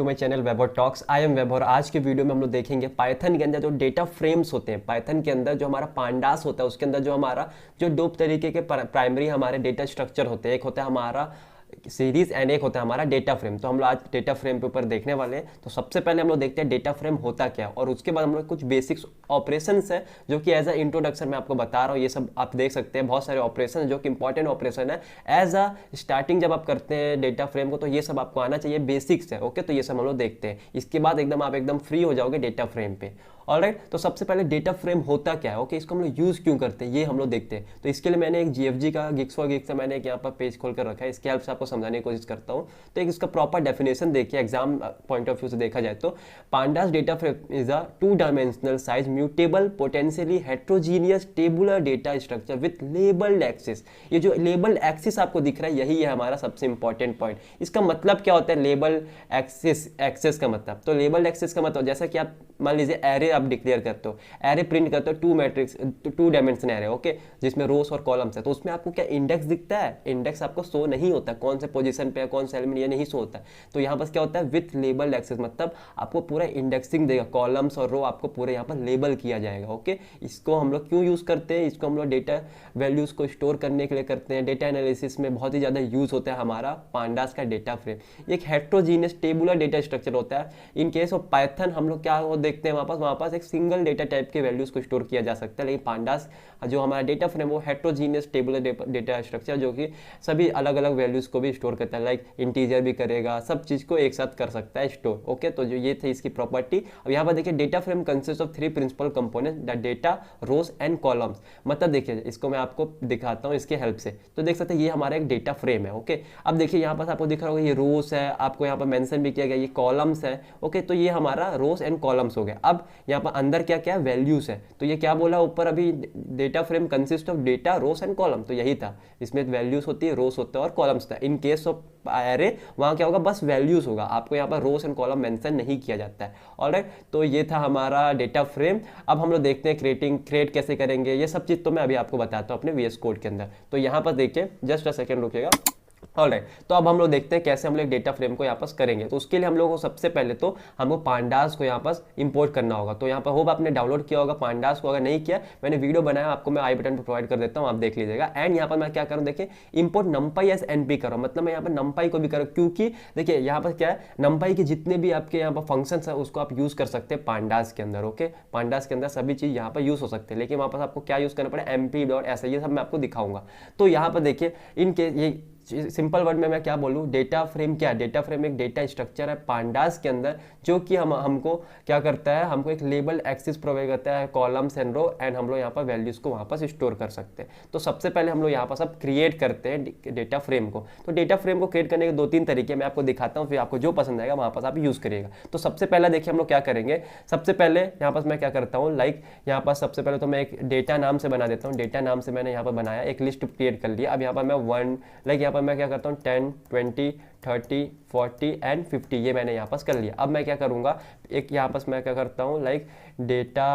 To my channel Vaibhav talks. I am Vaibhav और आज के वीडियो में हम लोग देखेंगे पाइथन के अंदर जो डेटा फ्रेम्स होते हैं, पाइथन के अंदर जो हमारा पांडास होता है उसके अंदर जो हमारा जो दो तरीके के प्राइमरी हमारे डेटा स्ट्रक्चर होते हैं। एक होता है हमारा सीरीज एंड एक होता है हमारा डेटा फ्रेम। तो हम लोग आज डेटा फ्रेम के ऊपर देखने वाले हैं। तो सबसे पहले हम लोग देखते हैं डेटा फ्रेम होता क्या और उसके बाद हम लोग कुछ बेसिक्स ऑपरेशंस है जो कि एज अ इंट्रोडक्शन मैं आपको बता रहा हूँ। ये सब आप देख सकते हैं, बहुत सारे ऑपरेशन जो कि इंपॉर्टेंट ऑपरेशन है एज अ स्टार्टिंग जब आप करते हैं डेटा फ्रेम को, तो ये सब आपको आना चाहिए, बेसिक्स है। ओके, तो ये सब हम लोग देखते हैं। इसके बाद एकदम आप एकदम फ्री हो जाओगे डेटा फ्रेम पे। ऑलराइट, तो सबसे पहले डेटा फ्रेम होता क्या है, ओके, इसको हम लोग यूज़ क्यों करते हैं ये हम लोग देखते हैं। तो इसके लिए मैंने एक जीएफजी का गिग्स फॉर गिग्स से मैंने एक यहाँ पर पेज खोल कर रखा है, इसके हेल्प से आपको समझाने की कोशिश करता हूँ। तो एक इसका प्रॉपर डेफिनेशन देखिए, एग्जाम पॉइंट ऑफ व्यू से देखा जाए तो pandas data frame is a two dimensional size mutable potentially heterogeneous tabular data structure with labelled axis. ये जो लेबल्ड एक्सिस आपको दिख रहा है यही है हमारा सबसे इंपॉर्टेंट पॉइंट। इसका मतलब क्या होता है लेबल एक्सिस का मतलब? तो लेबल्ड एक्सिस का मतलब जैसा कि आप मान लीजिए एरे आप डिक्लेयर करते हो, एरे प्रिंट करते हो टू डायमेंशन एरे, ओके, जिसमें रोस और कॉलम्स है। तो उसमें आपको क्या इंडेक्स दिखता है? इंडेक्स आपको शो नहीं होता, कौन से पोजीशन पे है, कौन से एलिमेंट, ये नहीं शो होता है। तो यहाँ पर क्या होता है विथ लेबल्ड एक्सेस, मतलब आपको पूरा इंडेक्सिंग देगा, कॉलम्स और रो आपको पूरे यहाँ पर लेबल किया जाएगा। ओके, इसको हम लोग क्यों यूज़ करते हैं? इसको हम लोग डेटा वैल्यूज़ को स्टोर करने के लिए करते हैं। डेटा एनालिसिस में बहुत ही ज़्यादा यूज़ होता है हमारा पांडास का डेटा फ्रेम। एक हेट्रोजीनियस टेबुलर डेटा स्ट्रक्चर होता है। इन केस ऑफ पाइथन हम लोग क्या देखते हैं, वहाँ पास एक सिंगल डेटा टाइप के वैल्यूज़ को स्टोर किया जा सकता है, लेकिन पांडास जो हमारा डेटा फ्रेम वो हेट्रोजीनियस टेबुलर डेटा स्ट्रक्चर जो कि सभी अलग अलग वैल्यूज़ को भी स्टोर करता है, लाइक इंटीजर भी करेगा, सब चीज़ को एक साथ कर सकता है स्टोर। ओके, तो जो ये थे इसकी प्रॉपर्टी। अब यहाँ पर देखिए data frame consist of three principal component, the data, rows and columns. मतलब देखिए इसको मैं आपको दिखाता हूँ इसके हेल्प से। तो देख सकते हैं ये हमारा एक डेटा फ्रेम है। ओके, अब देखिए यहाँ पर आपको दिख रहा होगा ये रोज है, आपको यहाँ पर मेंशन भी किया गया, ये कॉलम्स है। ओके, तो ये हमारा रोज एंड कॉलम्स हो गया। अब यहाँ पर अंदर क्या क्या वैल्यूज है, तो ये क्या बोला ऊपर अभी, data frame consist of data, rows and column. तो यही था, इसमें वैल्यूज होती है, रोस होता है और कॉलम्स था। इन केस ऑफ एरे वहाँ क्या होगा, बस वैल्यूज होगा, आपको यहाँ पर रोस एंड कॉलम मेंशन नहीं किया जाता है। ऑलराइट, तो ये था हमारा डेटा फ्रेम। अब हम लोग देखते हैं क्रिएट कैसे करेंगे, ये सब चीज़ तो मैं अभी आपको बताता हूँ अपने वीएस कोड के अंदर। तो यहाँ पर देखिए, जस्ट अ सेकेंड रुकिएगा। ऑलराइट, तो अब हम लोग देखते हैं कैसे हम लोग डेटा फ्रेम को यहाँ पर करेंगे। तो उसके लिए हम लोग को सबसे पहले तो हमको पांडास को यहाँ पर इंपोर्ट करना होगा। तो यहाँ पर होप आपने डाउनलोड किया होगा पांडास को, अगर नहीं किया मैंने वीडियो बनाया, आपको मैं आई बटन पर प्रोवाइड कर देता हूँ, आप देख लीजिएगा। एंड यहाँ पर मैं क्या करूँ, देखिए इंपोर्ट नंपाई एस एनपी करो, मतलब मैं यहाँ पर नंपाई को भी करूँ, क्योंकि देखिए यहाँ पर क्या है, नंपाई के जितने भी आपके यहाँ पर फंक्शंस है उसको आप यूज़ कर सकते हैं पांडास के अंदर। ओके, पांडास के अंदर सभी चीज़ यहाँ पर यूज़ हो सकते हैं, लेकिन वहाँ पर आपको क्या यूज़ करना पड़े, mp.s, ये सब मैं आपको दिखाऊंगा। तो यहाँ पर देखिए इनके ये सिंपल वर्ड में मैं क्या बोलूँ, डेटा फ्रेम क्या है? डेटा फ्रेम एक डेटा स्ट्रक्चर है पांडास के अंदर जो कि हमको क्या करता है, हमको एक लेबल एक्सिस प्रोवाइड करता है, कॉलम्स एंड रो, एंड हम लोग यहाँ पर वैल्यूज को वहाँ पर स्टोर कर सकते हैं। तो सबसे पहले हम लोग यहाँ पर सब क्रिएट करते हैं डेटा फ्रेम को। तो डेटा फ्रेम को क्रिएट करने के दो तीन तरीके मैं आपको दिखाता हूँ, फिर आपको जो पसंद आएगा वहाँ पर आप यूज़ करिएगा। तो सबसे पहले देखिए हम लोग क्या करेंगे, सबसे पहले यहाँ पर मैं क्या करता हूँ, लाइक यहाँ पर सबसे पहले तो मैं एक डेटा नाम से बना देता हूँ। डेटा नाम से मैंने यहाँ पर बनाया, एक लिस्ट क्रिएट कर लिया। अब यहाँ पर मैं लाइक यहाँ पर मैं क्या करता हूँ 10, 20, 30, 40 एंड 50, ये मैंने यहाँ पास कर लिया। अब मैं क्या करूँगा, एक यहाँ पास मैं क्या करता हूँ, लाइक डेटा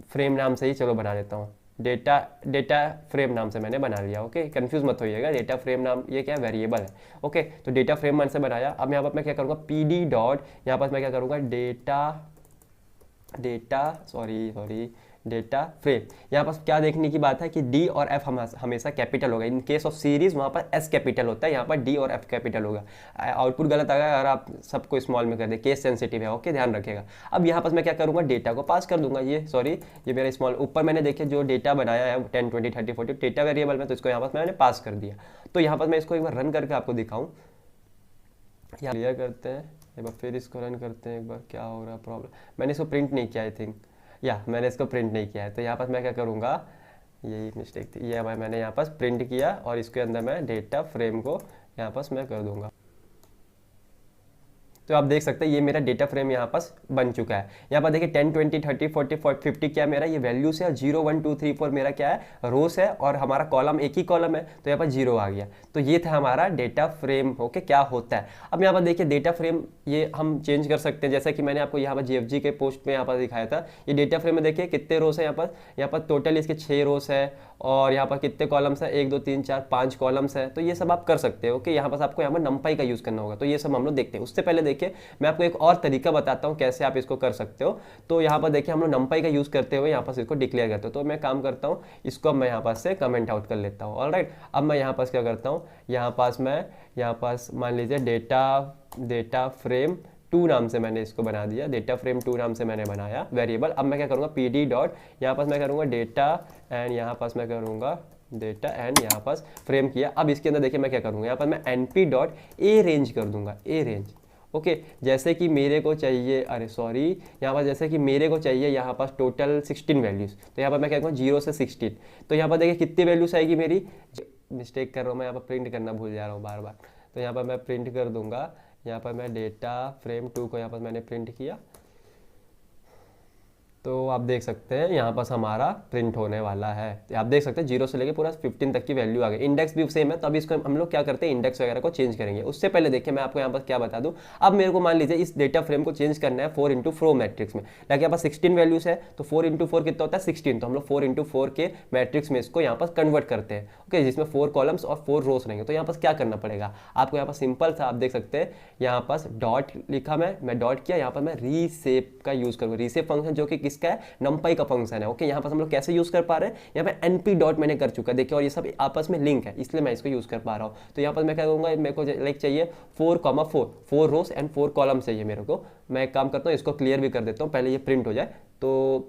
फ्रेम नाम से ही चलो बना देता हूँ। डेटा फ्रेम नाम से मैंने बना लिया। ओके, कंफ्यूज मत होइएगा, डेटा फ्रेम नाम ये क्या है, वेरिएबल है। ओके, तो डेटा फ्रेम नाम से बनाया। अब यहाँ पर मैं क्या करूँगा, pd डॉट, यहाँ पर मैं क्या करूँगा, डेटा फ्रेम। यहाँ पर क्या देखने की बात है कि डी और एफ हमेशा कैपिटल होगा। इन केस ऑफ सीरीज वहाँ पर एस कैपिटल होता है, यहाँ पर डी और एफ कैपिटल होगा। आउटपुट गलत आएगा अगर आप सबको स्मॉल में कर दे, केस सेंसिटिव है। ओके, ध्यान रखिएगा। अब यहाँ पर मैं क्या करूँगा, डेटा को पास कर दूंगा। ये मेरा स्मॉल, ऊपर मैंने देखे जो डेटा बनाया है 10, 20, 30, 40 डेटा वेरिएबल में, तो इसको यहाँ पर मैंने पास कर दिया। तो यहाँ पर मैं इसको एक बार रन करके आपको दिखाऊँ, क्लियर करते हैं एक बार, फिर इसको रन करते हैं एक बार, क्या हो रहा है प्रॉब्लम। मैंने इसको प्रिंट नहीं किया, आई थिंक मैंने इसको प्रिंट नहीं किया है। तो यहाँ पर मैं क्या करूँगा, यही मिस्टेक थी, ये मैंने यहाँ पर प्रिंट किया और इसके अंदर मैं डेटा फ्रेम को यहाँ पर मैं कर दूँगा। तो आप देख सकते हैं ये मेरा डेटा फ्रेम यहाँ पास बन चुका है। यहाँ पर देखिए 10, 20, 30, 40, 50 क्या मेरा ये वैल्यूज है, 0, 1, 2, 3, 4 मेरा क्या है, रोस है, और हमारा कॉलम एक ही कॉलम है, तो यहाँ पर 0 आ गया। तो ये था हमारा डेटा फ्रेम। ओके, क्या होता है। अब यहाँ पर देखिए डेटा फ्रेम ये हम चेंज कर सकते हैं, जैसा कि मैंने आपको यहाँ पर जीएफजी के पोस्ट में यहाँ पर दिखाया था। ये डेटा फ्रेम में देखिए कितने रोस है, यहाँ पर टोटल इसके 6 रोस है, और यहाँ पर कितने कॉलम्स है, 1, 2, 3, 4, 5 कॉलम्स है। तो ये सब आप कर सकते हो। ओके, यहाँ पर आपको यहाँ पर नंपाई का यूज़ करना होगा। तो ये सब हम लोग देखते हैं। उससे पहले देखिए मैं आपको एक और तरीका बताता हूँ कैसे आप इसको कर सकते हो। तो यहाँ पर देखिए हम लोग numpy का यूज़ करते हुए यहाँ पास इसको डिक्लेयर करते हो। तो मैं काम करता हूँ, इसको अब मैं यहाँ पास से कमेंट आउट कर लेता हूँ। ऑलराइट, अब मैं यहाँ पास क्या करता हूँ, यहाँ पास मैं यहाँ पास मान लीजिए डेटा फ्रेम 2 नाम से मैंने इसको बना दिया, डेटा फ्रेम 2 नाम से मैंने बनाया वेरिएबल। अब मैं क्या करूँगा, pd डॉट यहाँ पास मैं करूँगा डेटा एंड यहाँ पास मैं करूँगा डेटा एंड यहाँ पास फ्रेम किया। अब इसके अंदर देखिए मैं क्या करूँगा, यहाँ पर मैं np डॉट ए रेंज कर दूंगा, ए रेंज। ओके, जैसे कि मेरे को चाहिए, अरे सॉरी, यहाँ पर जैसे कि मेरे को चाहिए यहाँ पास टोटल 16 वैल्यूज़, तो यहाँ पर मैं क्या करूँगा 0 से 16। तो यहाँ पर देखिए कितनी वैल्यूज़ आएगी मेरी, मिस्टेक कर रहा हूँ मैं, यहाँ पर प्रिंट करना भूल जा रहा हूँ बार बार। तो यहाँ पर मैं प्रिंट कर दूंगा, यहाँ पर मैं डेटा फ्रेम 2 को यहाँ पर मैंने प्रिंट किया, तो आप देख सकते हैं यहाँ पास हमारा प्रिंट होने वाला है। आप देख सकते हैं 0 से लेके पूरा 15 तक की वैल्यू आ गई। इंडेक्स भी सेम है, तो अभी इसको हम लोग क्या करते हैं, इंडेक्स वगैरह को चेंज करेंगे। उससे पहले देखिए मैं आपको यहाँ पास क्या बता दूँ। अब मेरे को मान लीजिए इस डेटा फ्रेम को चेंज करना है 4 इंटू 4 मैट्रिक्स में। लाइक यहाँ पास 16 वैल्यूज है, तो 4 इंटू 4 कितना होता है 16, तो हम लोग 4 इंटू 4 के मैट्रिक्स में इसको यहाँ पास कन्वर्ट करते हैं। ओके, जिसमें 4 कॉलम्स और 4 रोज रहेंगे। तो यहाँ पास क्या करना पड़ेगा आपको, यहाँ पास सिंपल था, आप देख सकते हैं यहाँ पास डॉट लिखा, मैं डॉट किया, यहाँ पर मैं रीसेप का यूज करूँगा। रीसेप फंक्शन जो कि किसका है, numpy का फंक्शन है। ओके, यहाँ पर हम लोग कैसे यूज कर पा रहे हैं, यहाँ पे np डॉट मैंने कर चुका है देखिए, और ये सब आपस में लिंक है, इसलिए मैं इसको यूज कर पा रहा हूँ। तो यहाँ पर मैं क्या करूँगा, मेरे को लाइक चाहिए 4 रोज एंड 4 कॉलम चाहिए मेरे को। मैं एक काम करता हूँ, इसको क्लियर भी कर देता हूँ, पहले ये प्रिंट हो जाए। तो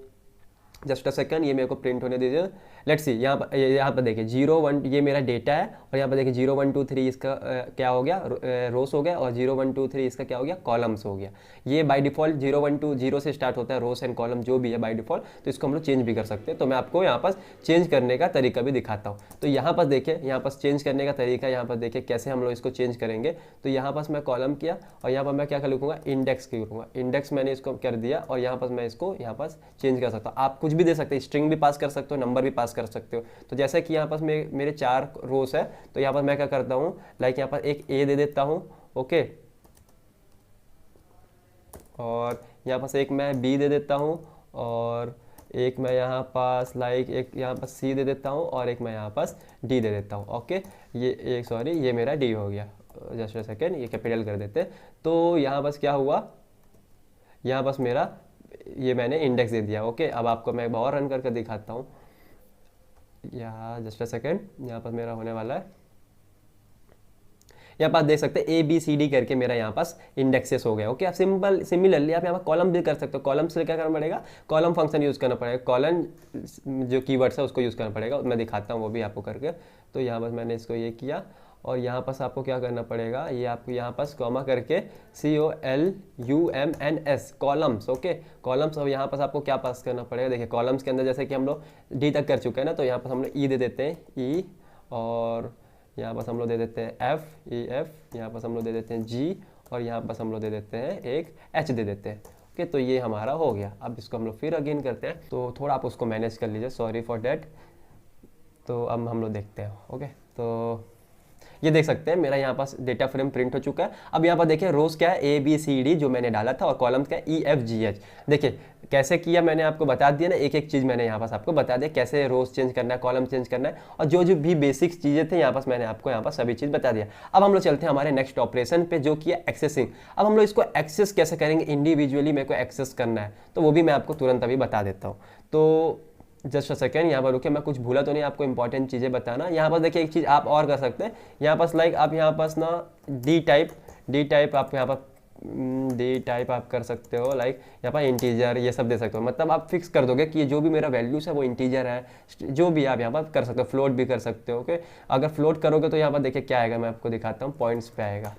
जस्ट अ सेकंड, ये मेरे को प्रिंट होने दीजिए। लेट्स सी, यहाँ पर देखिए 0 1 ये मेरा डेटा है, और यहाँ पर देखिए 0 1 2 3 इसका क्या हो गया, रोस हो गया, और 0 1 2 3 इसका क्या हो गया, कॉलम्स हो गया। ये बाय डिफॉल्ट 0 1 2 0 से स्टार्ट होता है, रोस एंड कॉलम जो भी है बाय डिफॉल्ट। तो इसको हम लोग चेंज भी कर सकते हैं। तो मैं आपको यहाँ पास चेंज करने का तरीका भी दिखाता हूँ। तो यहाँ पास देखिए, यहाँ पास चेंज करने का तरीका, यहाँ पर देखिए कैसे हम लोग इसको चेंज करेंगे। तो यहाँ पास मैं कॉलम किया, और यहाँ पर मैं क्या लिखूंगा, इंडेक्स करूँगा। इंडेक्स मैंने इसको कर दिया, और यहाँ पास मैं इसको यहाँ पास चेंज कर सकता हूँ। आप कुछ भी दे सकते हैं, स्ट्रिंग भी पास कर सकते हो, नंबर भी पास कर सकते हो। तो जैसे कि यहाँ पास मेरे 4 रोस है, तो यहाँ पर मैं क्या करता हूँ, लाइक यहाँ पर एक ए दे देता हूँ। ओके, और यहाँ पास एक मैं बी दे देता हूँ, और एक मैं यहाँ पास लाइक एक यहाँ पास सी दे देता हूँ, और एक मैं यहाँ पास डी दे देता हूँ। ओके, ये एक सॉरी ये मेरा डी हो गया। जस्ट अ सेकेंड, ये कैपिटल कर देते। तो यहाँ पास क्या हुआ, यहाँ पास मेरा ये मैंने इंडेक्स दे दिया। ओके, अब आपको मैं और रन करके दिखाता हूँ। यहाँ जस्ट अ सेकेंड, यहाँ पर मेरा होने वाला है। यहाँ पास देख सकते हैं ए बी सी डी करके मेरा यहाँ पास इंडेक्सेस हो गया। ओके, आप सिमिलरली आप यहाँ पर कॉलम भी कर सकते हो। कॉलम से क्या करना पड़ेगा, कॉलम फंक्शन यूज़ करना पड़ेगा, कॉलम जो कीवर्ड्स है उसको यूज़ करना पड़ेगा। मैं दिखाता हूँ वो भी आपको करके। तो यहाँ पर मैंने इसको ये किया, और यहाँ पास आपको क्या करना पड़ेगा, ये आपको यहाँ पास कॉमा करके COLUMNS कॉलम्स। Okay, columns. और यहाँ पास आपको क्या पास करना पड़ेगा, देखिए कॉलम्स के अंदर जैसे कि हम लोग डी तक कर चुके हैं ना, तो यहाँ पास हम लोग ई दे देते हैं, ई, और यहाँ पास हम लोग दे देते हैं एफ, ई एफ, यहाँ पास हम लोग दे देते हैं जी, और यहाँ पास हम लोग दे देते हैं एक एच दे देते हैं। ओके, तो ये हमारा हो गया। अब इसको हम लोग फिर अगेन करते हैं, तो थोड़ा आप उसको मैनेज कर लीजिए, सॉरी फॉर डैट। तो अब हम लोग देखते हैं। ओके, तो ये देख सकते हैं मेरा यहाँ पास डेटा फ्रेम प्रिंट हो चुका है। अब यहाँ पर देखिए रोज क्या है, ए बी सी डी जो मैंने डाला था, और कॉलम्स क्या है, ई एफ जी एच। देखिए कैसे किया मैंने आपको बता दिया ना, एक एक चीज़ मैंने यहाँ पास आपको बता दिया, कैसे रोज चेंज करना है, कॉलम चेंज करना है, और जो जो भी बेसिक चीज़ें थे यहाँ पास मैंने आपको यहाँ पास सभी चीज़ बता दिया। अब हम लोग चलते हैं हमारे नेक्स्ट ऑपरेशन पे, जो कि है एक्सेसिंग। अब हम लोग इसको एक्सेस कैसे करेंगे, इंडिविजुअली मेरे को एक्सेस करना है, तो वो भी मैं आपको तुरंत अभी बता देता हूँ। तो जस्ट अ सेकेंड, यहाँ पर रुके, मैं कुछ भूला तो नहीं आपको इंपॉर्टेंट चीज़ें बताना। यहाँ पर देखिए एक चीज़ आप और कर सकते हैं, यहाँ पास लाइक आप यहाँ पास ना डी टाइप आप यहाँ पर डी टाइप आप कर सकते हो, लाइक यहाँ पर इंटीजर ये सब दे सकते हो। मतलब आप फिक्स कर दोगे कि ये जो भी मेरा वैल्यूज है वो इंटीजर है, जो भी आप यहाँ पर कर सकते हो, फ्लोट भी कर सकते हो। ओके, अगर फ्लोट करोगे तो यहाँ पर देखिए क्या आएगा, मैं आपको दिखाता हूँ, पॉइंट्स पे आएगा।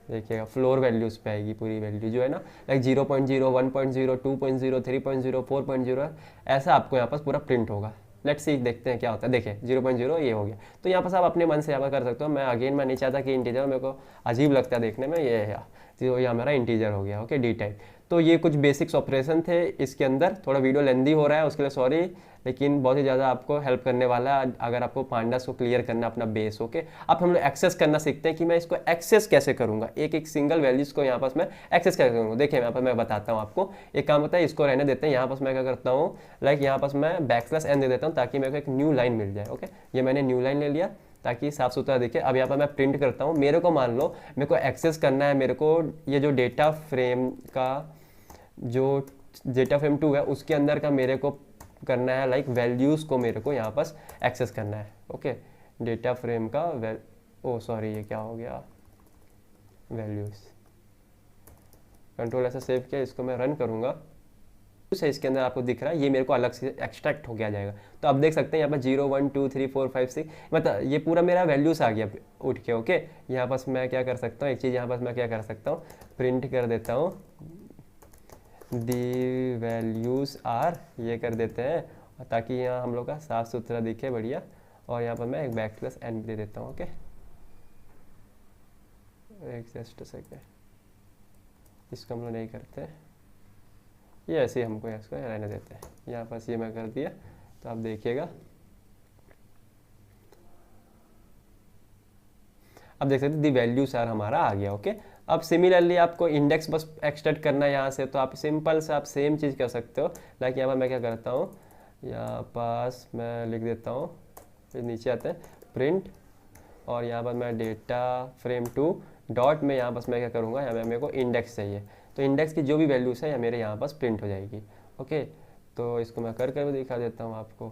देखिएगा फ्लोर वैल्यूज़ पे आएगी पूरी वैल्यू जो है ना, लाइक 0.0, 1.0, 2.0, 3.0, 4.0, ऐसा आपको यहाँ पास पूरा प्रिंट होगा। लेट्स सी, देखते हैं क्या होता है। देखिए 0.0 ये हो गया। तो यहाँ पास आप अपने मन से यहाँ पर कर सकते हो। मैं नहीं चाहता कि इंटीजर, मेरे को अजीब लगता है देखने में, ये है तो ये हमारा इंटीजर हो गया। Okay, D type. तो ये कुछ बेसिक्स ऑपरेशन थे इसके अंदर। थोड़ा वीडियो लेंदी हो रहा है उसके लिए सॉरी, लेकिन बहुत ही ज़्यादा आपको हेल्प करने वाला है अगर आपको पांडास को क्लियर करना अपना बेस। ओके, अब हम लोग एक्सेस करना सीखते हैं कि मैं इसको एक्सेस कैसे करूँगा, एक एक सिंगल वैल्यूज़ को यहाँ पास मैं एक्सेस कैसे करूँगा। देखिए यहाँ पर मैं बताता हूँ आपको। एक काम होता है, इसको रहने देते हैं। यहाँ पास मैं क्या करता हूँ, लाइक यहाँ पास मैं \n दे देता हूँ ताकि मेरे को एक न्यू लाइन मिल जाए। ओके, ये मैंने न्यू लाइन ले लिया। ताकि साफ सुथरा दिखे। अब यहाँ पर मैं प्रिंट करता हूँ, मेरे को मान लो मेरे को एक्सेस करना है, मेरे को ये जो डेटा फ्रेम का जो डेटा फ्रेम 2 है उसके अंदर का मेरे को करना है लाइक वैल्यूज़ को मेरे को यहाँ पर एक्सेस करना है। ओके, डेटा फ्रेम का सॉरी ये क्या हो गया, वैल्यूज़, कंट्रोल ऐसा सेव किया, इसको मैं रन करूँगा है, इसके अंदर आपको दिख रहा है ये मेरे को अलग से एक्सट्रैक्ट हो गया जाएगा। तो आप देख सकते हैं यहाँ पर 0 1 2 3 4 5 6 मतलब ये पूरा मेरा वैल्यूज़ आ गया उठ के। ओके, यहाँ पर मैं क्या कर सकता हूँ, एक चीज़ यहाँ पर मैं क्या कर सकता हूँ, प्रिंट कर देता हूँ दी वैल्यूज़ आर, ये कर देते हैं ताकि यहाँ हम लोग का साफ सुथरा दिखे बढ़िया। और यहाँ पर मैं एक बैकस्लैश एन दे देता हूँ। ओके, एक जस्ट सेकेंड, इसको हम लोग नहीं करते, ये ऐसे ही हमको इसको रहने देते हैं। यहाँ पास ये मैं कर दिया, तो आप देखिएगा, अब देख सकते दी वैल्यूज आर हमारा आ गया। ओके, अब सिमिलरली आपको इंडेक्स बस एक्सट्रैक्ट करना है यहाँ से, तो आप सिंपल से आप सेम चीज़ कर सकते हो। लाइक यहाँ पर मैं क्या करता हूँ, यहाँ पास मैं लिख देता हूँ, फिर नीचे आते हैं प्रिंट, और यहाँ पर मैं डेटा फ्रेम 2 डॉट में यहाँ बस मैं क्या करूँगा, यहाँ मेरे को इंडेक्स चाहिए, तो इंडेक्स की जो भी वैल्यूज़ है या मेरे यहाँ पास प्रिंट हो जाएगी। ओके, तो इसको मैं कर भी दिखा देता हूँ आपको।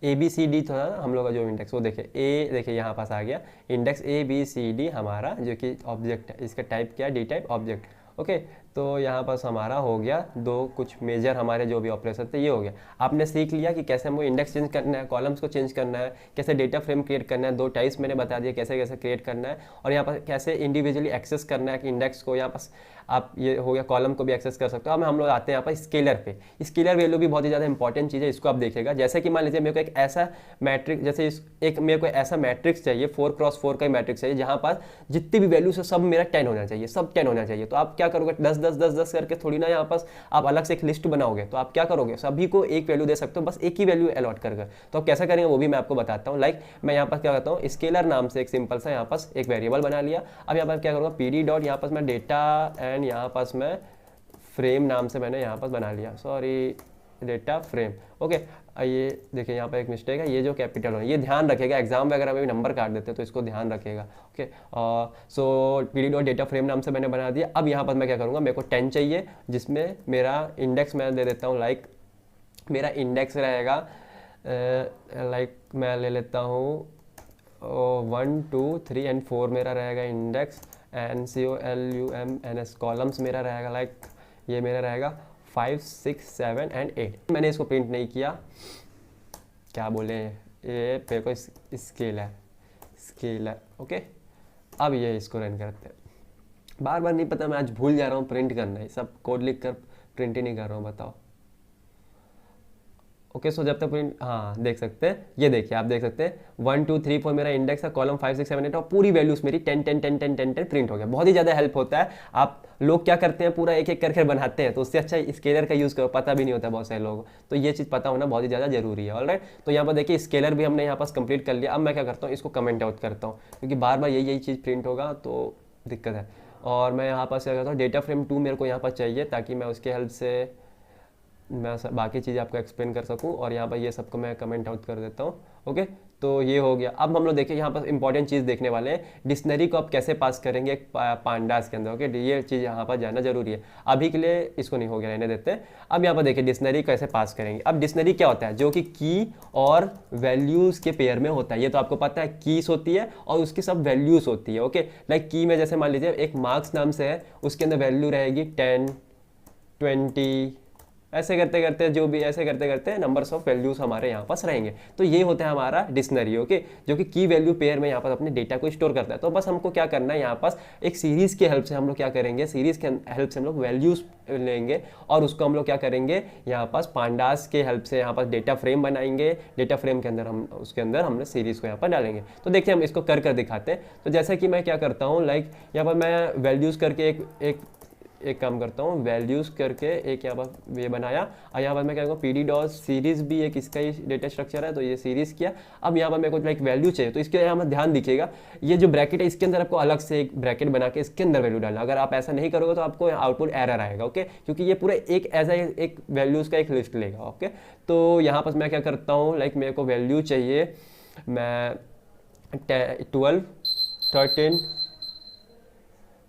ABCD था हम लोग का जो इंडेक्स, वो देखिए यहाँ पास आ गया इंडेक्स ABCD हमारा, जो कि ऑब्जेक्ट है, इसका टाइप क्या है, डी टाइप ऑब्जेक्ट। ओके, तो यहाँ पास हमारा हो गया दो कुछ मेजर हमारे जो भी ऑपरेशन थे, ये हो गया। आपने सीख लिया कि कैसे हमको इंडेक्स चेंज करना है, कॉलम्स को चेंज करना है, कैसे डेटा फ्रेम क्रिएट करना है, 2 टाइप्स मैंने बता दिया कैसे कैसे क्रिएट करना है, और यहाँ पर कैसे इंडिविजुअली एक्सेस करना है कि इंडेक्स को यहाँ पास आप, ये हो गया कॉलम को भी एक्सेस कर सकते हो। अब हम लोग आते हैं यहाँ पर स्केलर पे। स्केलर वैल्यू भी बहुत ही ज़्यादा इंपॉर्टेंट चीज़ है, इसको आप देखिएगा। जैसे कि मान लीजिए मेरे को एक ऐसा मैट्रिक्स, जैसे एक मेरे को ऐसा मैट्रिक्स चाहिए, 4x4 का मैट्रिक्स चाहिए, जहाँ पास जितनी भी वैल्यूज है सब मेरा 10 होना चाहिए, सब 10 होना चाहिए। तो आप क्या करोगे, 10 10 10 10 करके थोड़ी ना यहाँ पास आप अलग से एक लिस्ट बनाओगे, तो आप क्या करोगे, सभी को एक वैल्यू दे सकते हो, बस एक ही वैल्यू अलॉट कर। तो आप कैसा करेंगे वो भी मैं आपको बताता हूँ। लाइक मैं यहाँ पर क्या करता हूँ, स्केलर नाम से एक सिंपल सा यहाँ पास एक वेरिएबल बना लिया। अब यहाँ पर क्या करूँगा, PD डॉट यहाँ पास मैं डेटा एंड यहाँ पास मैं फ्रेम नाम से मैंने यहाँ पास बना लिया, सॉरी डेटा फ्रेम। ओके, ये देखिए यहाँ पर एक मिस्टेक है, ये जो कैपिटल हो, ये ध्यान रखेगा, एग्जाम वगैरह में भी नंबर काट देते हैं तो इसको ध्यान रखेगा। ओके, सो PD डॉट डेटा फ्रेम नाम से मैंने बना दिया। अब यहाँ पर मैं क्या करूँगा, मेरे को 10 चाहिए, जिसमें मेरा इंडेक्स मैं दे देता हूँ, लाइक मेरा इंडेक्स रहेगा लाइक मैं ले लेता हूँ 1 2 3 एंड 4 मेरा रहेगा इंडेक्स, एंड COLUMNS कॉलम्स मेरा रहेगा, लाइक ये मेरा रहेगा 5 6 7 एंड 8। मैंने इसको प्रिंट नहीं किया, क्या बोले, ये मेरे को स्केल है। ओके, अब ये इसको रन करते हैं। बार बार नहीं पता, मैं आज भूल जा रहा हूँ प्रिंट करना है, सब कोड लिख कर प्रिंट ही नहीं कर रहा हूँ, बताओ। ओके, सो जब तक प्रिंट, हाँ देख सकते हैं, ये देखिए आप देख सकते हैं 1 2 3 4 मेरा इंडेक्स है, कॉलम 5 6 7 8 और पूरी वैल्यूज मेरी 10 10 10 10 10 10 प्रिंट हो गया। बहुत ही ज़्यादा हेल्प होता है। आप लोग क्या करते हैं, पूरा एक एक करके बनाते हैं, तो उससे अच्छा स्केलर का यूज़ करो, पता भी नहीं होता बहुत सारे लोगों को, तो ये चीज़ पता होना बहुत ही ज़्यादा जरूरी है। ऑलराइट, तो यहाँ पर देखिए स्केलर भी हमने यहाँ पास कंप्लीट कर लिया। अब मैं क्या करता हूँ, इसको कमेंट आउट करता हूँ, क्योंकि बार बार यही चीज़ प्रिंट होगा तो दिक्कत है। और मैं यहाँ पास क्या करता हूँ, डेटा फ्रेम 2 मेरे को यहाँ पर चाहिए, ताकि मैं उसके हेल्प से मैं बाकी चीज़ आपको एक्सप्लेन कर सकूं, और यहाँ पर ये सबको मैं कमेंट आउट कर देता हूँ। ओके, तो ये हो गया। अब हम लोग देखिए यहाँ पर इंपॉर्टेंट चीज़ देखने वाले हैं, डिक्शनरी को आप कैसे पास करेंगे एक पांडास के अंदर। ओके, ये चीज़ यहाँ पर जानना जरूरी है। अभी के लिए इसको नहीं हो गया, रहने देते हैं। अब यहाँ पर देखिए डिक्शनरी कैसे पास करेंगे। अब डिक्शनरी क्या होता है, जो कि की और वैल्यूज़ के पेयर में होता है, ये तो आपको पता है, कीज होती है और उसकी सब वैल्यूज़ होती है। ओके, लाइक की में जैसे मान लीजिए एक मार्क्स नाम से है, उसके अंदर वैल्यू रहेगी 10 20, ऐसे करते करते जो भी ऐसे करते करते नंबर्स ऑफ वैल्यूज हमारे यहाँ पास रहेंगे। तो ये होता है हमारा डिक्शनरी। ओके, जो कि की वैल्यू पेयर में यहाँ पास अपने डेटा को स्टोर करता है। तो बस हमको क्या करना है, यहाँ पास एक सीरीज की हेल्प से हम लोग क्या करेंगे, सीरीज के हेल्प से हम लोग वैल्यूज लेंगे और उसको हम लोग क्या करेंगे, यहाँ पास पांडास के हेल्प से यहाँ पास डेटा फ्रेम बनाएंगे। डेटा फ्रेम के अंदर हम उसके अंदर हमने सीरीज को यहाँ पर डालेंगे। तो देखिए हम इसको कर दिखाते हैं। तो जैसे कि मैं क्या करता हूँ, लाइक यहाँ पर मैं वैल्यूज करके एक एक काम करता हूँ, वैल्यूज़ करके एक यहाँ पर ये बनाया, और यहाँ पर मैं क्या करूँगा, पी डी डॉट सीरीज़ भी एक इसका ही डेटा स्ट्रक्चर है, तो ये सीरीज़ किया। अब यहाँ पर मेरे को एक वैल्यू चाहिए, तो इसके यहाँ पर ध्यान दिखिएगा, ये जो ब्रैकेट है इसके अंदर आपको अलग से एक ब्रैकेट बना के इसके अंदर वैल्यू डालना। अगर आप ऐसा नहीं करोगे तो आपको आउटपुट एरर आएगा, ओके, क्योंकि ये पूरा एक ऐसा एक वैल्यूज़ का एक लिस्ट लेगा, ओके। तो यहाँ पर मैं क्या करता हूँ, लाइक मेरे को वैल्यू चाहिए, मैं 12, 13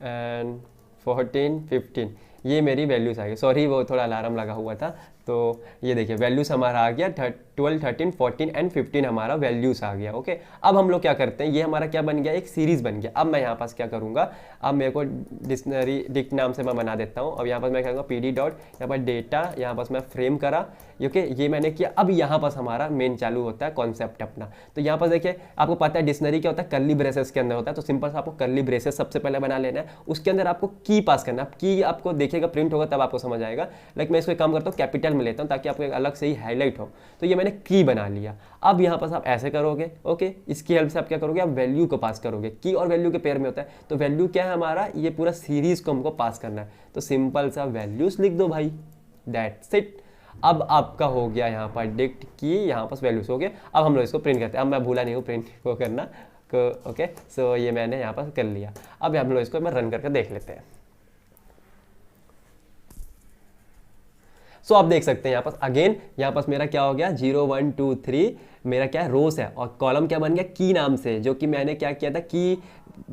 एंड 14, 15, ये मेरी वैल्यूज़ आ गई। सॉरी वो थोड़ा अलार्म लगा हुआ था। तो ये देखिए वैल्यूज़ हमारा आ गया, 12, 13, 14 एंड 15 हमारा वैल्यूज़ आ गया, ओके। अब हम लोग क्या करते हैं, ये हमारा क्या बन गया, एक सीरीज़ बन गया। अब मैं यहाँ पास क्या करूँगा, अब मेरे को डिक्शनरी डिक्ट नाम से मैं बना देता हूँ। अब यहाँ पर मैं क्या करूँगा, पी डी डॉट यहाँ पर डेटा, यहाँ पास मैं फ्रेम करा, ओके, ये मैंने किया। अब यहाँ पास हमारा मेन चालू होता है कॉन्सेप्ट अपना। तो यहाँ पर देखिए आपको पता है डिक्शनरी क्या होता है, कर्ली ब्रेसेस के अंदर होता है। तो सिंपल से आपको कर्ली ब्रेसेस सबसे पहले बना लेना है, उसके अंदर आपको की पास करना है। की आपको देखिएगा प्रिंट होगा तब आपको समझ आएगा। लाइक मैं इसको एक काम करता हूँ, कैपिटल में लेता हूँ ताकि आपको एक अलग से ही हाईलाइट हो। तो ये मैंने की बना लिया। अब यहाँ पास आप ऐसे करोगे, ओके, इसकी हेल्प से आप क्या करोगे, आप वैल्यू को पास करोगे। की और वैल्यू के पेयर में होता है, तो वैल्यू क्या है हमारा, ये पूरा सीरीज को हमको पास करना है। तो सिंपल सा वैल्यूज लिख दो भाई, दैट्स इट। अब आपका हो गया यहाँ पर डिक्ट की, यहाँ पास वैल्यूज हो गए। अब हम लोग इसको प्रिंट करते हैं। अब मैं भूला नहीं हूँ प्रिंट को करना, ओके। सो ये मैंने यहाँ पर कर लिया। अब हम लोग इसको मैं रन करके देख लेते हैं। सो आप देख सकते हैं यहाँ पास अगेन, यहाँ पास मेरा क्या हो गया, 0, 1, 2, 3 मेरा क्या रोस है, और कॉलम क्या बन गया, की नाम से, जो कि मैंने क्या किया था, की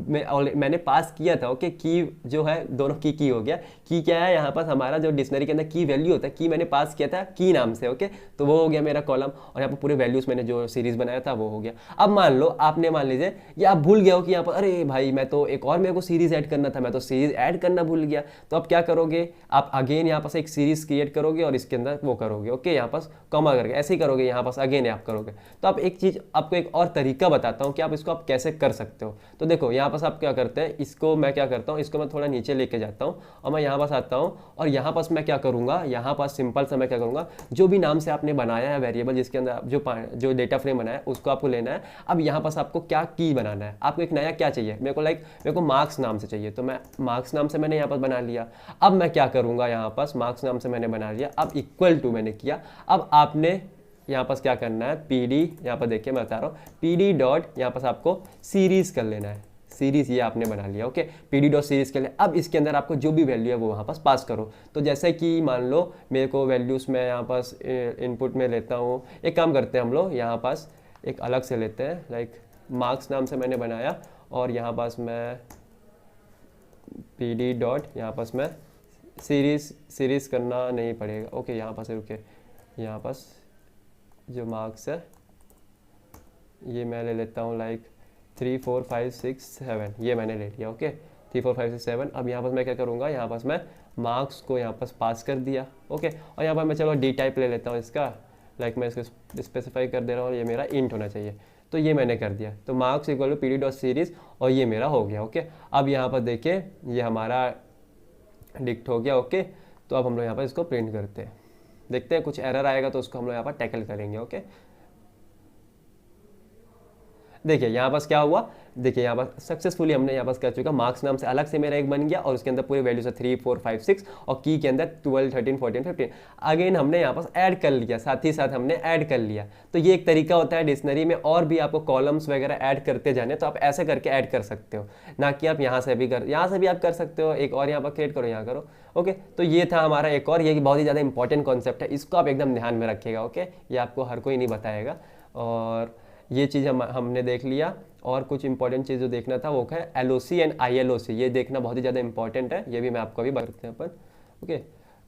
मैंने पास किया था, ओके। की जो है दोनों की हो गया। की क्या है, यहाँ पास हमारा जो डिक्शनरी के अंदर की वैल्यू होता है, की मैंने पास किया था की नाम से, ओके। तो वो हो गया मेरा कॉलम, और यहाँ पर पूरे वैल्यूज मैंने जो सीरीज बनाया था वो हो गया। अब मान लो आपने, मान लीजिए ये आप भूल गया हो कि यहाँ पर अरे भाई मैं तो एक और मेरे को सीरीज ऐड करना था, मैं तो सीरीज ऐड करना भूल गया। तो अब क्या करोगे, आप अगेन यहाँ पास एक सीरीज क्रिएट करोगे और इसके अंदर वो करोगे, ओके, यहाँ पास कॉमा करके ऐसे ही करोगे, यहाँ पास अगेन आप करोगे। तो आप एक चीज़ आपको एक और तरीका बताता हूँ कि आप इसको आप कैसे कर सकते हो। तो देखो यहाँ पास आप क्या करते हैं, इसको मैं क्या करता हूँ, इसको मैं थोड़ा नीचे लेके जाता हूँ और मैं यहाँ पास आता हूँ, और यहाँ पास मैं क्या करूँगा, यहाँ पास सिंपल सा मैं क्या करूँगा, जो भी नाम से आपने बनाया है वेरिएबल जिसके अंदर जो डेटा फ्रेम बनाया है उसको आपको लेना है। अब यहाँ पास आपको क्या की बनाना है, आपको एक नया क्या चाहिए, मेरे को मार्क्स नाम से चाहिए। तो मैं मार्क्स नाम से मैंने यहाँ पर बना लिया। अब मैं क्या करूँगा, यहाँ पास मार्क्स नाम से मैंने बना लिया। अब इक्वल टू मैंने किया। अब आपने यहाँ पास क्या करना है, पी डी, यहाँ पर देखिए मैं बता रहा हूँ, पी डी डॉट यहाँ पास आपको सीरीज कर लेना है। सीरीज ये आपने बना लिया, okay, P D dot series के लिए। अब इसके अंदर आपको जो भी वैल्यू है वो वहाँ पास करो। तो जैसे कि मान लो मेरे को वैल्यूज़ में यहाँ पास इनपुट में लेता हूँ, एक काम करते हैं हम लोग यहाँ पास एक अलग से लेते हैं, लाइक मार्क्स नाम से मैंने बनाया, और यहाँ पास मैं पी डी डॉट यहाँ पास मैं सीरीज करना नहीं पड़ेगा, ओके। यहाँ पास रुके, यहाँ पास जो मार्क्स है ये मैं ले लेता हूँ, लाइक 3, 4, 5, 6, 7 ये मैंने ले लिया, ओके, 3, 4, 5, 6, 7। अब यहाँ पास मैं क्या करूँगा, यहाँ पास मैं मार्क्स को यहाँ पास कर दिया, ओके। और यहाँ पर मैं चलो डी टाइप ले लेता हूँ इसका, लाइक मैं इसको स्पेसिफाई कर दे रहा हूँ, ये मेरा इंट होना चाहिए। तो ये मैंने कर दिया। तो marks equal to P D dot series, और ये मेरा हो गया, ओके। अब यहाँ पर देखिए ये हमारा डिक्ट हो गया, ओके। तो अब हम लोग यहाँ पर इसको प्रिंट करते हैं, देखते हैं कुछ एरर आएगा तो उसको हम लोग यहाँ पर टैकल करेंगे, ओके। देखिए यहाँ पास क्या हुआ, देखिए यहाँ पास सक्सेसफुली हमने यहाँ पास कर चुका। मार्क्स नाम से अलग से मेरा एक बन गया, और उसके अंदर पूरे वैल्यूज है 3, 4, 5, 6, और की के अंदर 12, 13, 14, 15 अगेन हमने यहाँ पास ऐड कर लिया, साथ ही साथ हमने ऐड कर लिया। तो ये एक तरीका होता है डिक्शनरी में और भी आपको कॉलम्स वगैरह ऐड करते जाने, तो आप ऐसे करके ऐड कर सकते हो, ना कि आप यहाँ से भी आप कर सकते हो। एक और यहाँ पर क्रिएट करो, यहाँ करो, ओके। तो ये था हमारा एक और, ये बहुत ही ज़्यादा इंपॉर्टेंट कॉन्सेप्ट है, इसको आप एकदम ध्यान में रखिएगा, ओके। ये आपको हर कोई नहीं बताएगा। और ये चीज़ हमने देख लिया। और कुछ इंपॉर्टेंट चीज़ जो देखना था वो है LOC एंड ILOC, ये देखना बहुत ही ज़्यादा इंपॉर्टेंट है, ये भी मैं आपको अभी बताते हैं अपन, ओके।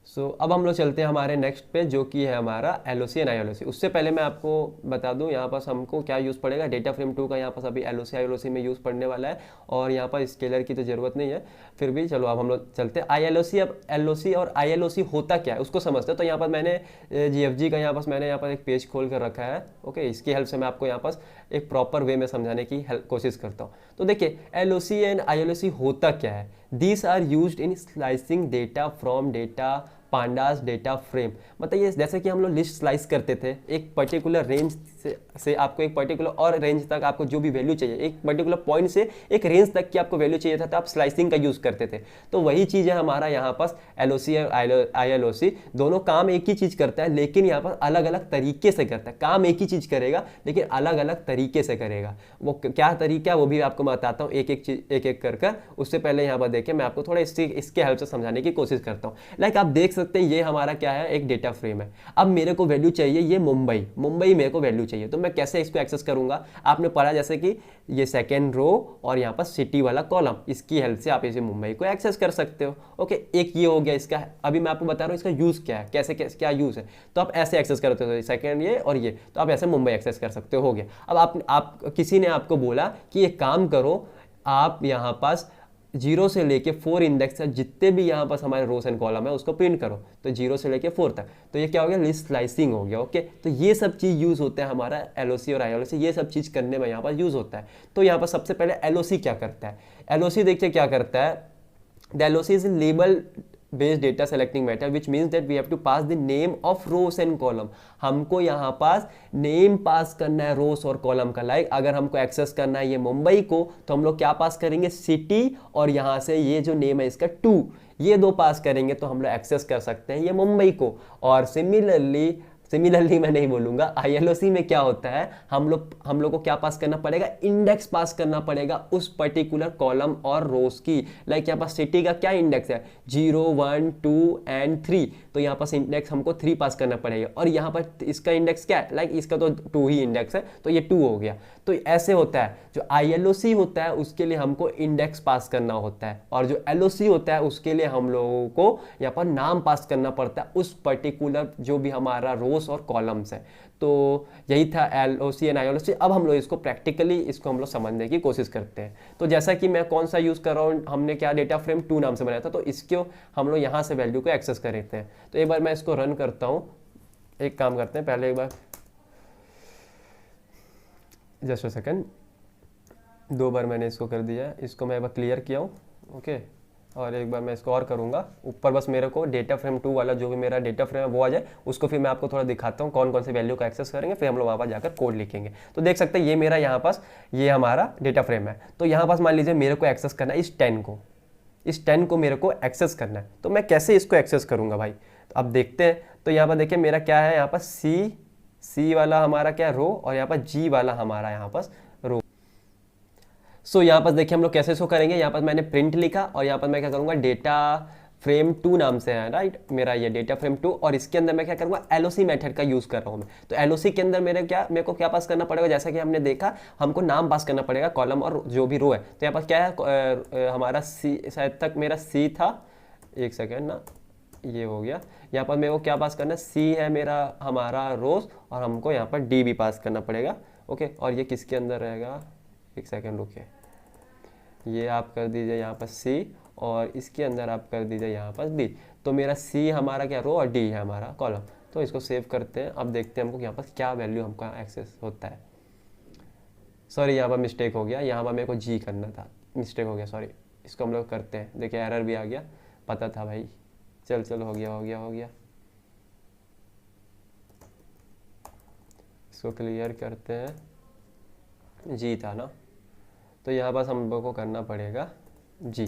सो अब हम लोग चलते हैं हमारे नेक्स्ट पे, जो कि है हमारा LOC एंड ILOC। उससे पहले मैं आपको बता दूं यहाँ पास हमको क्या यूज़ पड़ेगा, डेटा फ्रेम 2 का यहाँ पास अभी LOC ILOC में यूज़ पड़ने वाला है, और यहाँ पर स्केलर की तो ज़रूरत नहीं है, फिर भी चलो अब हम लोग चलते हैं ILOC। अब LOC और ILOC होता क्या है उसको समझते हैं। तो यहाँ पर मैंने GFG का यहाँ पर एक पेज खोल कर रखा है, ओके। इसकी हेल्प से मैं आपको यहाँ पास एक प्रॉपर वे में समझाने की कोशिश करता हूँ। तो देखिए LOC एंड ILOC होता क्या है। These are used in slicing data from data pandas data frame. मतलब ये जैसे कि हम लोग लिस्ट स्लाइस करते थे, एक पर्टिकुलर रेंज से आपको एक पर्टिकुलर और रेंज तक आपको जो भी वैल्यू चाहिए, एक पर्टिकुलर पॉइंट से एक रेंज तक की आपको वैल्यू चाहिए था, तो आप स्लाइसिंग का यूज़ करते थे। तो वही चीज़ है हमारा यहाँ पास LOC और ILOC, दोनों काम एक ही चीज़ करता है, लेकिन यहाँ पर अलग अलग तरीके से करता है। काम एक ही चीज़ करेगा लेकिन अलग अलग तरीके से करेगा। वो क्या तरीका है वो भी आपको मैं बताता हूँ एक एक चीज एक एक कर। उससे पहले यहाँ पर देखिए मैं आपको थोड़ा इसके हेल्प से समझाने की कोशिश करता हूँ। लाइक आप देख सकते हैं ये हमारा क्या है, एक डेटा फ्रेम है। अब मेरे को वैल्यू चाहिए ये मुंबई मेरे को वैल्यू चाहिए, तो मैं कैसे इसको एक्सेस करूंगा? आपने पढ़ा जैसे कि ये सेकेंड रो और यहाँ पर सिटी वाला कॉलम, इसकी हेल्प से आप इसे मुंबई को एक्सेस कर सकते हो। ओके, एक ये हो गया इसका। अभी मैं आपको बता रहा हूँ इसका यूज़ क्या है, कैसे क्या यूज़ है। तो आप ऐसे एक्सेस करते हो, सेकेंड ये और ये, तो आप ऐसे मुंबई एक्सेस कर सकते हो गया। अब आप किसी ने आपको बोला कि एक काम करो, आप यहाँ पास 0 से लेके 4 इंडेक्स है, जितने भी यहाँ पास हमारे रोज एंड कॉलम है उसको प्रिंट करो। तो 0 से लेके 4 तक, तो ये क्या हो गया, लिस्ट स्लाइसिंग हो गया। ओके, तो ये सब चीज़ यूज़ होता है हमारा LOC और ILOC, ये सब चीज़ करने में यहाँ पर यूज़ होता है। तो यहाँ पर सबसे पहले LOC क्या करता है? LOC देखिए क्या करता है। The LOC is label based data selecting method which means that we have to pass the name of rows and column. हमको यहाँ पास नेम पास करना है रोस और कॉलम का। लाइक अगर हमको एक्सेस करना है ये मुंबई को, तो हम लोग क्या पास करेंगे, सिटी, और यहाँ से ये जो नेम है इसका 2, ये 2 पास करेंगे तो हम लोग एक्सेस कर सकते हैं ये मुंबई को। और सिमिलरली मैं नहीं बोलूंगा, ILOC में क्या होता है, हम लोग को क्या पास करना पड़ेगा, इंडेक्स पास करना पड़ेगा उस पर्टिकुलर कॉलम और रोज की। लाइक यहाँ पास सिटी का क्या इंडेक्स है, 0, 1, 2 एंड 3, तो यहाँ पास इंडेक्स हमको 3 पास करना पड़ेगा। और यहाँ पर इसका इंडेक्स क्या है, लाइक इसका तो 2 ही इंडेक्स है, तो ये 2 हो गया। तो ऐसे होता है। जो ILOC होता है उसके लिए हमको इंडेक्स पास करना होता है, और जो LOC होता है उसके लिए हम लोगों को यहाँ पर नाम पास करना पड़ता है उस पर्टिकुलर जो भी हमारा रोस और कॉलम्स है। तो यही था LOC एंड ILOC। अब हम लोग इसको प्रैक्टिकली इसको हम लोग समझने की कोशिश करते हैं। तो जैसा कि मैं कौन सा यूज़ कर रहा हूँ, हमने क्या डेटा फ्रेम 2 नाम से बनाया था, तो इसको हम लोग यहाँ से वैल्यू को एक्सेस कर लेते हैं। तो एक बार मैं इसको रन करता हूँ। एक काम करते हैं, पहले एक बार जस्ट अ सेकेंड, 2 बार मैंने इसको कर दिया है, इसको मैं एक बार क्लियर किया हूँ। ओके, और एक बार मैं इसको और करूँगा ऊपर, बस मेरे को डेटा फ्रेम 2 वाला जो भी मेरा डेटा फ्रेम है वो आ जाए, उसको फिर मैं आपको थोड़ा दिखाता हूँ कौन कौन से वैल्यू का एक्सेस करेंगे, फिर हम लोग वहाँ पर जाकर कोड लिखेंगे। तो देख सकते हैं ये मेरा यहाँ पास ये हमारा डेटा फ्रेम है। तो यहाँ पास मान लीजिए मेरे को एक्सेस करना है इस 10 को मेरे को एक्सेस करना है। तो मैं कैसे इसको एक्सेस करूँगा भाई, तो अब देखते हैं। तो यहाँ पर देखिए मेरा क्या है, यहाँ पर सी वाला हमारा क्या है, रो, और यहाँ पर G वाला हमारा यहाँ पास रो। सो यहाँ पर देखिए हम लोग कैसे इसको करेंगे। यहाँ पर मैंने प्रिंट लिखा और यहाँ पर मैं क्या करूँगा, डेटा फ्रेम 2 नाम से है, राइट, मेरा ये डेटा फ्रेम 2, और इसके अंदर मैं क्या करूँगा, LOC मेथड का यूज़ कर रहा हूँ मैं। तो LOC के अंदर मेरे को क्या पास करना पड़ेगा, जैसा कि हमने देखा हमको नाम पास करना पड़ेगा कॉलम और जो भी रो है। तो यहाँ पर क्या है, हमारा सी, शायद तक मेरा सी था, एक सेकेंड ना, ये हो गया। यहाँ पर मेरे को क्या पास करना है, सी है मेरा हमारा रोज, और हमको यहाँ पर डी भी पास करना पड़ेगा। ओके, और ये किसके अंदर रहेगा, एक सेकेंड रुकिए, ये आप कर दीजिए यहाँ पर सी, और इसके अंदर आप कर दीजिए यहाँ पर डी। तो मेरा सी हमारा क्या रो, और डी है हमारा कॉलम। तो इसको सेव करते हैं। अब देखते हैं हमको यहाँ पर क्या वैल्यू हमका एक्सेस होता है। सॉरी, यहाँ पर मिस्टेक हो गया, यहाँ पर मेरे को जी करना था, मिस्टेक हो गया, सॉरी। इसको हम लोग करते हैं, देखिए एरर भी आ गया, पता था भाई। चल हो गया। इसको क्लियर करते हैं, जी था ना, तो यहाँ पास हम लोग को करना पड़ेगा जी।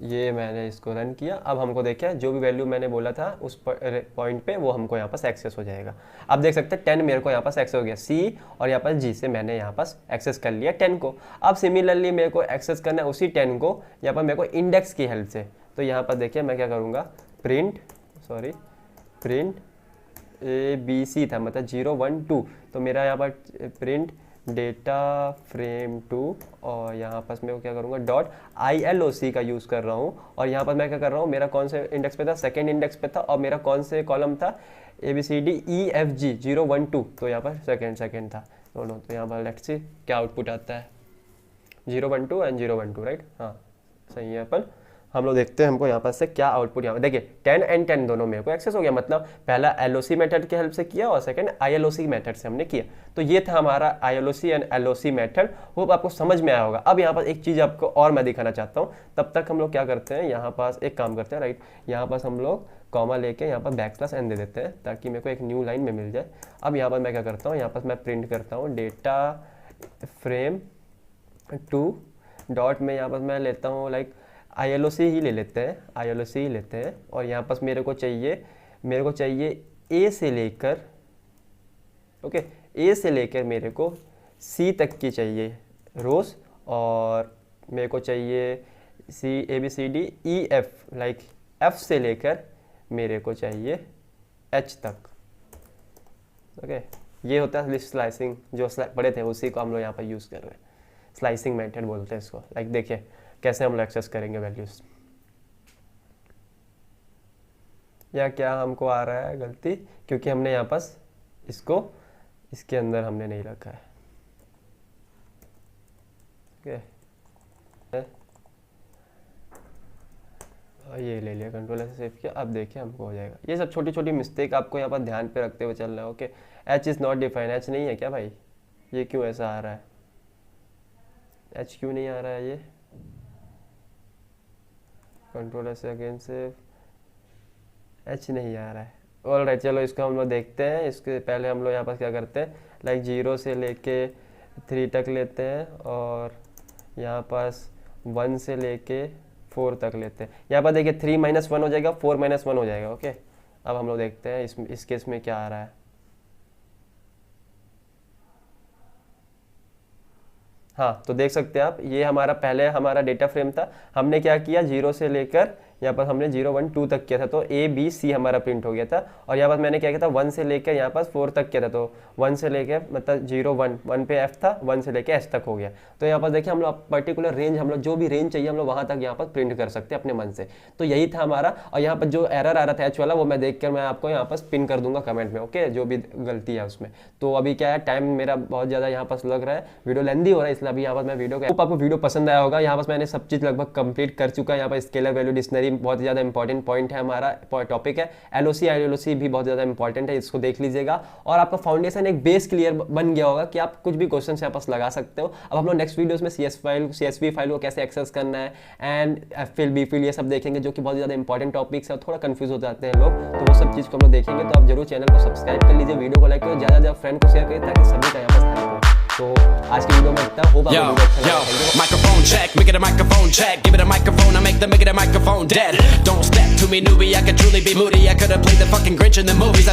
ये मैंने इसको रन किया। अब हमको देखिए जो भी वैल्यू मैंने बोला था उस पॉइंट पे वो हमको यहाँ पास एक्सेस हो जाएगा। अब देख सकते हैं 10 मेरे को यहाँ पास एक्सेस हो गया, सी और यहाँ पास जी से मैंने यहाँ पास एक्सेस कर लिया 10 को। अब सिमिलरली मेरे को एक्सेस करना है उसी 10 को यहाँ पर मेरे को इंडेक्स की हेल्प से। तो यहाँ पर देखिए मैं क्या करूँगा, प्रिंट ABC था, मतलब 0, 1, 2। तो मेरा यहाँ पर प्रिंट डेटा फ्रेम 2, और यहाँ पर मैं क्या करूँगा, डॉट ILOC का यूज़ कर रहा हूँ। और यहाँ पर मैं क्या कर रहा हूँ, मेरा कौन से इंडेक्स पे था, सेकंड इंडेक्स पे था, और मेरा कौन से कॉलम था, ABCDEFG 0, 1, 2। तो यहाँ पर सेकंड था दोनों। तो यहाँ पर लेट्स सी क्या आउटपुट आता है, 0, 1, 2 एंड 0, 1, 2, राइट। हाँ सही है अपन, हम लोग देखते हैं हमको यहाँ पर से क्या आउटपुट यहाँ देखिए 10 एंड 10 दोनों मेरे को एक्सेस हो गया, मतलब पहला LOC मेथड की हेल्प से किया और सेकंड ILOC मेथड से हमने किया। तो ये था हमारा ILOC and LOC method. Hope आपको समझ में आया होगा। अब यहाँ पर एक चीज़ आपको और मैं दिखाना चाहता हूँ, तब तक हम लोग क्या करते हैं, यहाँ पास एक काम करते हैं, राइट, यहाँ पास हम लोग कॉमा लेके यहाँ पर \n दे देते हैं ताकि मेरे को एक न्यू लाइन में मिल जाए। अब यहाँ पर मैं क्या करता हूँ, यहाँ पर मैं प्रिंट करता हूँ डेटा फ्रेम 2 डॉट में, यहाँ पर मैं लेता हूँ लाइक ILOC ही ले लेते हैं, ILOC ही लेते हैं। और यहाँ पर मेरे को चाहिए A से लेकर, ओके, A से लेकर मेरे को C तक की चाहिए रोज, और मेरे को चाहिए ABCDEF लाइक F से लेकर मेरे को चाहिए H तक। ओके, ये होता है लिस्ट स्लाइसिंग, जो पढ़े थे उसी को हम लोग यहाँ पर यूज़ कर रहे हैं। स्लाइसिंग मेथड बोलते हैं इसको। लाइक देखिए कैसे हम लोग एक्सेस करेंगे वैल्यूज। या क्या हमको आ रहा है गलती, क्योंकि हमने यहाँ पास इसको इसके अंदर हमने नहीं रखा है। ओके, ये ले लिया, कंट्रोल ऐसे सेव किया। अब देखिए हमको हो जाएगा। ये सब छोटी छोटी मिस्टेक आपको यहाँ पर ध्यान पे रखते हुए चलना है। Okay, H is not define, H नहीं है क्या भाई, ये क्यों ऐसा आ रहा है, H क्यों नहीं आ रहा है, ये कंट्रोल ऐसे अगेन सेव, H नहीं आ रहा है। ऑलराइट, चलो इसको हम लोग देखते हैं। इसके पहले हम लोग यहाँ पर क्या करते हैं, लाइक 0 से लेके 3 तक लेते हैं, और यहाँ पास 1 से लेके 4 तक लेते हैं। यहाँ पर देखिए 3 - 1 हो जाएगा, 4 - 1 हो जाएगा। ओके, अब हम लोग देखते हैं इस केस में क्या आ रहा है। हाँ, तो देख सकते हैं आप, ये हमारा पहले हमारा डेटा फ्रेम था। हमने क्या किया, 0 से लेकर यहाँ पर हमने 0 1 2 तक किया था, तो A B C हमारा प्रिंट हो गया था। और यहाँ पर मैंने क्या किया था, 1 से लेकर यहाँ पर 4 तक किया था, तो 1 से लेकर मतलब 0 1 1 पे F था, 1 से लेकर S तक हो गया। तो यहाँ पर देखिए हम लोग पर्टिकुलर रेंज, हम लोग जो भी रेंज चाहिए हम लोग वहाँ तक यहाँ पर प्रिंट कर सकते हैं अपने मन से। तो यही था हमारा। और यहाँ पर जो एरर आ रहा था H वाला, वो मैं देख कर मैं आपको यहाँ पर पिन कर दूंगा कमेंट में। ओके, जो भी गलती है उसमें। तो अभी क्या है, टाइम मेरा बहुत ज़्यादा यहाँ पर लग रहा है, वीडियो लेंदी हो रहा है, इसलिए अभी यहाँ पर मैं वीडियो आपको वीडियो पसंद आया होगा। यहाँ पर मैंने सब चीज़ लगभग कंप्लीट कर चुका है। यहाँ पर स्केलर वैल्यू डिक्शनरी बहुत ज़्यादा इंपॉर्टेंट पॉइंट है, हमारा टॉपिक है। LOC ILOC भी बहुत ज़्यादा इंपॉर्टेंट है, इसको देख लीजिएगा। और आपका फाउंडेशन एक बेस क्लियर बन गया होगा कि आप कुछ भी क्वेश्चन यहाँ पास लगा सकते हो। अब हम लोग नेक्स्ट वीडियोस में CSV फाइल को कैसे एक्सेस करना है एंड FIL BFIL ये सब देखेंगे, जो कि बहुत ज़्यादा इंपॉर्टेंट टॉपिक्स है। थोड़ा कंफ्यूज हो जाते हैं लोग, तो वो सब चीज़ को हम लोग देखेंगे। तो आप जरूर चैनल को सब्सक्राइब कर लीजिए, वीडियो को लाइक करो, ज़्यादा फ्रेंड को शेयर करिए ताकि सभी का यहाँ पास हेल्प हो। तो आज की वीडियो में इतना, होगा microphone check, make it a microphone check, give it a microphone, I make the microphone dead. Don't step to me, newbie, I could truly be moody, I could have played the fucking Grinch in the movies.